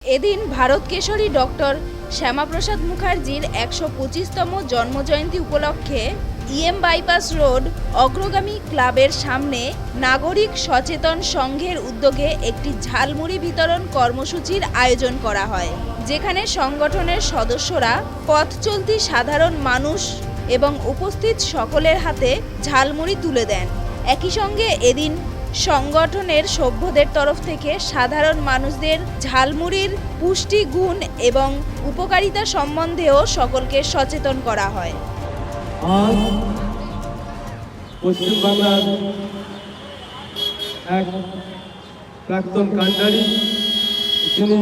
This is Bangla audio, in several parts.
এদিন ভারত কেশরী ডক্টর শ্যামাপ্রসাদ মুখার্জির ১২৫তম জন্মজয়ন্তী উপলক্ষে ইএম বাইপাস রোড অগ্রগামী ক্লাবের সামনে নাগরিক সচেতন সংঘের উদ্যোগে একটি ঝালমুড়ি বিতরণ কর্মসূচির আয়োজন করা হয়, যেখানে সংগঠনের সদস্যরা পথ চলতি সাধারণ মানুষ এবং উপস্থিত সকলের হাতে ঝালমুড়ি তুলে দেন। একই সঙ্গে এদিন সংগঠনের সভ্যদের তরফ থেকে সাধারণ মানুষদের ঝালমুড়ির পুষ্টি গুণ এবং উপকারিতা সম্বন্ধেও সকলকে সচেতন করা হয়। আজ পশ্চিমবাংলার এক প্রাক্তন কান্ডারি, যিনি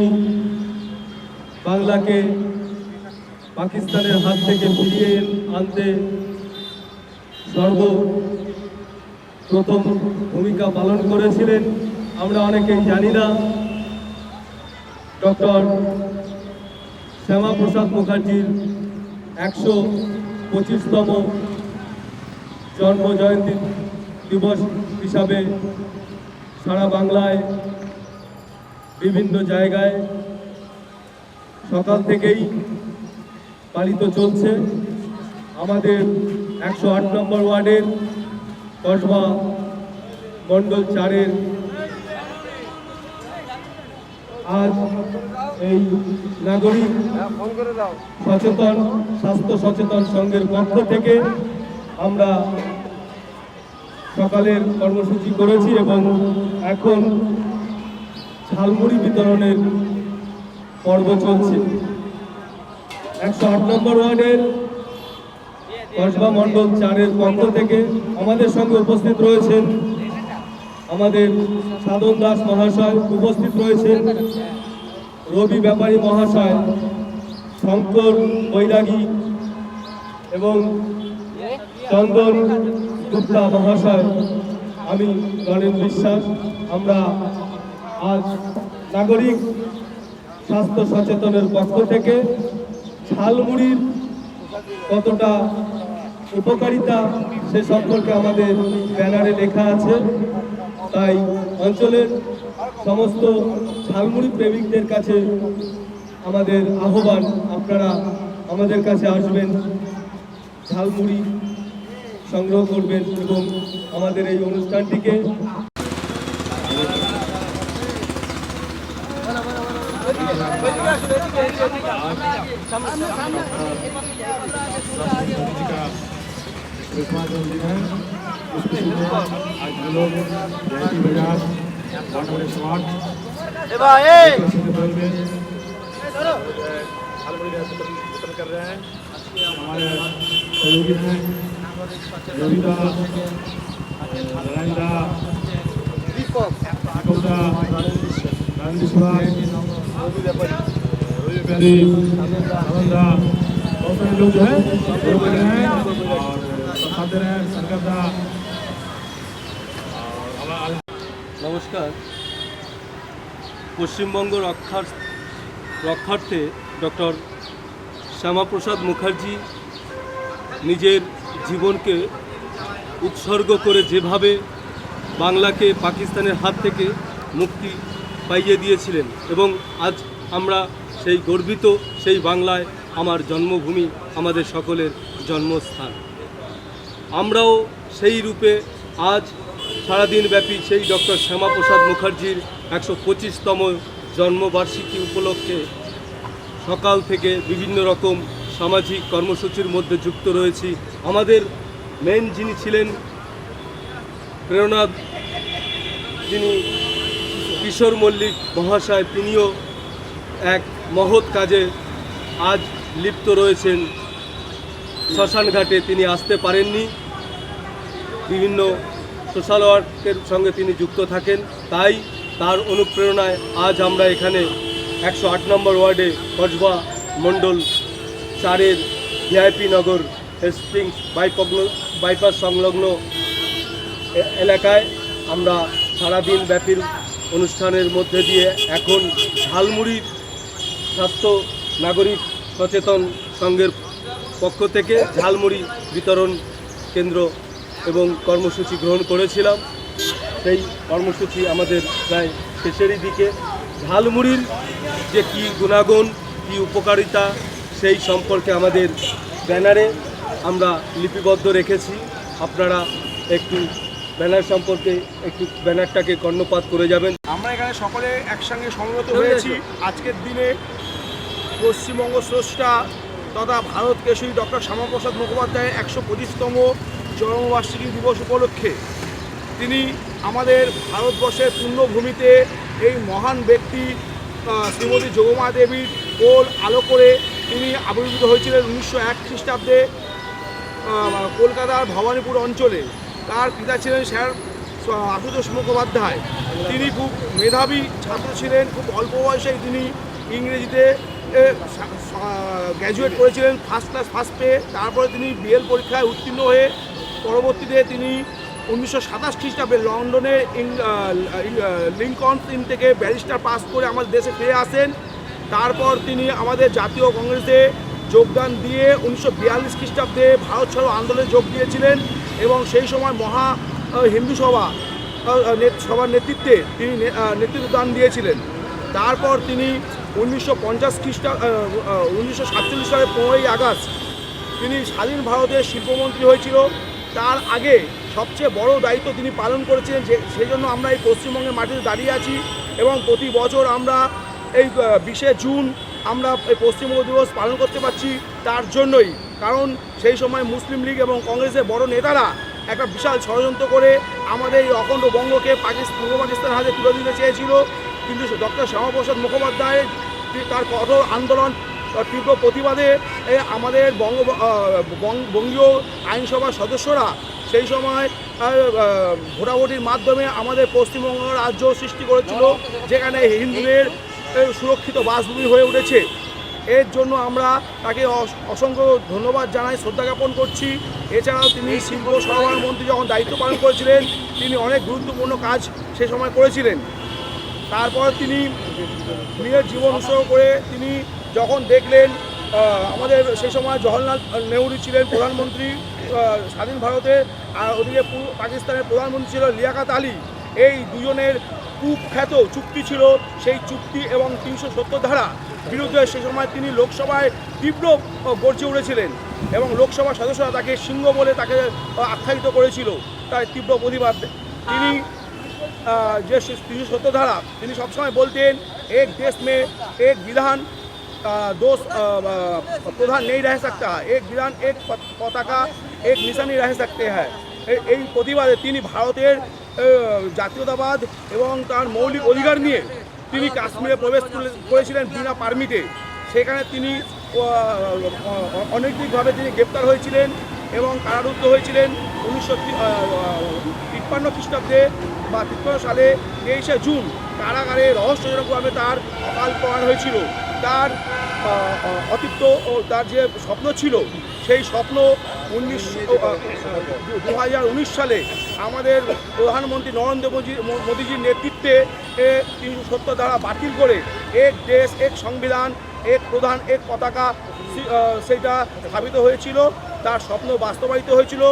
বাংলাকে পাকিস্তানের হাত থেকে ফিরিয়ে আনতে সর্বপ্রথম ভূমিকা পালন করেছিলেন, আমরা অনেকেই জানি না। ডক্টর শ্যামাপ্রসাদ মুখার্জির ১২৫তম জন্মজয়ন্তী দিবস হিসাবে সারা বাংলায় বিভিন্ন জায়গায় সকাল থেকেই পালিত চলছে। আমাদের ১০৮ নম্বর ওয়ার্ডের কসবা মণ্ডল ৪-এর আজ এই নাগরিক সচেতন স্বাস্থ্য সচেতন সংঘের পক্ষ থেকে আমরা সকালের কর্মসূচি করেছি এবং এখন ঝালমুড়ি বিতরণের পর্ব চলছে। ১০৮ নম্বর ওয়ার্ডের কসবা মণ্ডল ৪-এর পক্ষ থেকে আমাদের সঙ্গে উপস্থিত রয়েছেন আমাদের সাধন দাস মহাশয়, উপস্থিত রয়েছেন রবি ব্যাপারী মহাশয়, শঙ্কর বৈরাগী এবং চন্দন গুপ্তা মহাশয়, আমি গণেন বিশ্বাস। আমরা আজ নাগরিক স্বাস্থ্য সচেতনের পক্ষ থেকে ঝালমুড়ির কতটা উপকারিতা সে সম্পর্কে আমাদের ব্যানারে লেখা আছে, তাই অঞ্চলের সমস্ত ঝালমুড়ি প্রেমিকদের কাছে আমাদের আহ্বান, আপনারা আমাদের কাছে আসবেন, ঝালমুড়ি সংগ্রহ করবেন এবং আমাদের এই অনুষ্ঠানটিকে आज हम लोग जयती बाजार वार्ड कर रहे हैं। हमारे सहयोगी हैं रविदा, नारायणदा, बहुत सारे लोग जो है নমস্কার। পশ্চিমবঙ্গ রক্ষার্থে ডক্টর শ্যামাপ্রসাদ মুখার্জি নিজের জীবনকে উৎসর্গ করে যেভাবে বাংলাকে পাকিস্তানের হাত থেকে মুক্তি পাইয়ে দিয়েছিলেন এবং আজ আমরা সেই গর্বিত সেই বাংলায়, আমার জন্মভূমি, আমাদের সকলের জন্মস্থান। আমরাও সেই রূপে আজ সারাদিনব্যাপী সেই ডক্টর শ্যামাপ্রসাদ মুখার্জির ১২৫তম জন্মবার্ষিকী উপলক্ষে সকাল থেকে বিভিন্ন রকম সামাজিক কর্মসূচির মধ্যে যুক্ত রয়েছি। আমাদের মেন যিনি ছিলেন প্রেরণা, যিনি কিশোর মল্লিক মহাশয়, তিনিও এক মহৎ কাজে আজ লিপ্ত রয়েছেন। শ্মশানঘাটে তিনি আসতে পারেননি, বিভিন্ন সোশ্যাল ওয়ার্কের সঙ্গে তিনি যুক্ত থাকেন, তাই তার অনুপ্রেরণায় আজ আমরা এখানে ১০৮ নম্বর ওয়ার্ডে কসবা মণ্ডল ৪-এর ভিআইপি নগর স্প্রিংস বাইপাস সংলগ্ন এলাকায় আমরা সারাদিন ব্যাপী অনুষ্ঠানের মধ্যে দিয়ে এখন ঝালমুড়ির স্বাস্থ্য নাগরিক সচেতন সংঘের পক্ষ থেকে ঝালমুড়ি বিতরণ কেন্দ্র এবং কর্মসূচি গ্রহণ করেছিলাম। সেই কর্মসূচি আমাদের প্রায় শেষেরই দিকে। ঝালমুড়ির যে কী গুণাগুণ, কী উপকারিতা, সেই সম্পর্কে আমাদের ব্যানারে আমরা লিপিবদ্ধ রেখেছি। আপনারা একটু ব্যানার সম্পর্কে একটু ব্যানারটাকে কর্ণপাত করে যাবেন। আমরা এখানে সকলে একসঙ্গে সমবেত হয়েছি আজকের দিনে পশ্চিমবঙ্গ স্রষ্টা তথা ভারত কেশরী ডক্টর শ্যামাপ্রসাদ মুখোপাধ্যায়ের 125তম জন্মবার্ষিকী দিবস উপলক্ষে। তিনি আমাদের ভারতবর্ষের পুণ্যভূমিতে এই মহান ব্যক্তি শ্রীমতী যোগমা দেবীর কোল আলো করে তিনি আবির্ভূত হয়েছিলেন 1901 খ্রিস্টাব্দে কলকাতার ভবানীপুর অঞ্চলে। তার পিতা ছিলেন স্যার আশুতোষ মুখোপাধ্যায়। তিনি খুব মেধাবী ছাত্র ছিলেন, খুব অল্প বয়সেই তিনি ইংরেজিতে গ্র্যাজুয়েট করেছিলেন ফার্স্ট ক্লাস ফার্স্ট পেয়ে। তারপরে তিনি বিএল পরীক্ষায় উত্তীর্ণ হয়ে পরবর্তীতে তিনি 1927 খ্রিস্টাব্দে লন্ডনের লিঙ্কন ইন থেকে ব্যারিস্টার পাস করে আমাদের দেশে ফিরে আসেন। তারপর তিনি আমাদের জাতীয় কংগ্রেসে যোগদান দিয়ে 1942 খ্রিস্টাব্দে ভারত ছাড়ো আন্দোলনে যোগ দিয়েছিলেন এবং সেই সময় মহা হিন্দু সভার নেতৃত্বে তিনি নেতৃত্ব দান দিয়েছিলেন। তারপর তিনি 1947 সালের 15ই আগস্ট তিনি স্বাধীন ভারতের শিল্পমন্ত্রী হয়েছিল। তার আগে সবচেয়ে বড় দায়িত্ব তিনি পালন করেছিলেন, সেই জন্য আমরা এই পশ্চিমবঙ্গের মাটিতে দাঁড়িয়ে আছি এবং প্রতি বছর আমরা এই 20শে জুন আমরা এই পশ্চিমবঙ্গ দিবস পালন করতে পারছি তার জন্যই। কারণ সেই সময় মুসলিম লীগ এবং কংগ্রেসের বড় নেতারা একটা বিশাল ষড়যন্ত্র করে আমাদের এই অখণ্ড বঙ্গকে পূর্ব পাকিস্তানের হাতে তুলে দিতে চেয়েছিল, কিন্তু ডক্টর শ্যামাপ্রসাদ মুখোপাধ্যায় তার কঠোর আন্দোলন তীব্র প্রতিবাদে আমাদের বঙ্গীয় আইনসভার সদস্যরা সেই সময় ভোটাভুটির মাধ্যমে আমাদের পশ্চিমবঙ্গ রাজ্য সৃষ্টি করেছিল, যেখানে হিন্দুদের সুরক্ষিত বাসভূমি হয়ে উঠেছে। এর জন্য আমরা তাকে অসংখ্য ধন্যবাদ জানাই, শ্রদ্ধা জ্ঞাপন করছি। এছাড়াও তিনি শিল্প সরবরাহ মন্ত্রী যখন দায়িত্ব পালন করেছিলেন তিনি অনেক গুরুত্বপূর্ণ কাজ সে সময় করেছিলেন। তারপর তিনি নিজের জীবন উৎসর্গ করে তিনি যখন দেখলেন আমাদের সেই সময় জওহরলাল নেহরু ছিলেন প্রধানমন্ত্রী স্বাধীন ভারতে, আর ওদিকে পাকিস্তানের প্রধানমন্ত্রী ছিল লিয়াকত আলী, এই দুজনের কুখ্যাত চুক্তি ছিল, সেই চুক্তি এবং 370 ধারা বিরুদ্ধে সে সময় তিনি লোকসভায় তীব্র গর্জে উঠেছিলেন এবং লোকসভার সদস্যরা তাকে সিংহ বলে তাকে আখ্যায়িত করেছিল। তাই তীব্র প্রতিবাদ তিনি যে 370 ধারা তিনি সবসময় বলতেন, এক দেশ মে এক বিধান दो प्रधान नहीं रह सकता, एक विधान एक पताका एक निशानी रह सकते हैं। এই প্রতিবাদে তিনি ভারতের জাতীয়তাবাদ এবং তার মৌলিক অধিকার নিয়ে তিনি কাশ্মীরে প্রবেশ করেছিলেন বিনা পারমিটে। সেখানে তিনি অনৈতিকভাবে তিনি গ্রেপ্তার হয়েছিলেন এবং কারারুদ্ধ হয়েছিলেন 1953 খ্রিস্টাব্দে বা 53 সালে 23শে জুন কারাগারে রহস্যজনকভাবে তার অকাল প্রয়াণ হয়েছিল। তার অতীত ও তার যে স্বপ্ন ছিল সেই স্বপ্ন 2019 সালে আমাদের প্রধানমন্ত্রী নরেন্দ্র মোদীজির নেতৃত্বে 370 ধারা বাতিল করে এক দেশ এক সংবিধান এক প্রধান এক পতাকা সেটা স্থাপিত হয়েছিল। তার স্বপ্ন বাস্তবায়িত হয়েছিল।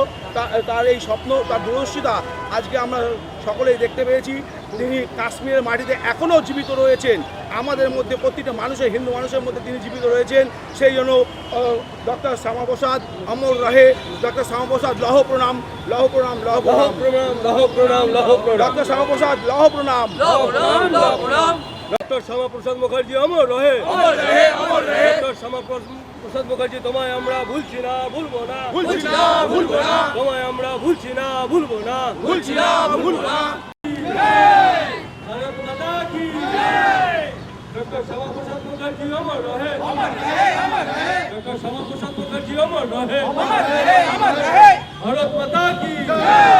তার এই স্বপ্ন, তার দূরদর্শিতা আজকে আমরা সকলেই দেখতে পেয়েছি। তিনি কাশ্মীরের মাটিতে এখনও জীবিত রয়েছেন, আমাদের মধ্যে প্রতিটা মানুষের, হিন্দু মানুষের মধ্যে তিনি জীবিত রয়েছেন। সেই জন্য ডক্টর শ্যামাপ্রসাদ অমর রহে, ডক্টর শ্যামাপ্রসাদ লহ প্রণাম, লহ প্রণাম, লহ প্রণাম, লহ প্রণাম, লহ প্রণাম, ডক্টর শ্যামাপ্রসাদ লহ প্রণাম, লহ প্রণাম, লহ প্রণাম। ডক্টর শ্যামাপ্রসাদ মুখার্জি অমর রহে, অমর রহে, অমর রহে। ডক্টর শ্যামাপ্রসাদ মুখার্জি তোমায় আমরা ভুলছি না, ভুলবো না, ভুলছি না, ভুলবো না, তোমায় আমরা ভুলছি না, ভুলবো না, ভুলছি না, ভুলবো না। भारत माता की जय। डॉक्टर श्यामाप्रसाद मुखर्जी अमर रहे, अमर रहे, अमर रहे। डॉक्टर श्यामाप्रसाद मुखर्जी अमर रहे, अमर रहे, अमर रहे। भारत माता की जय।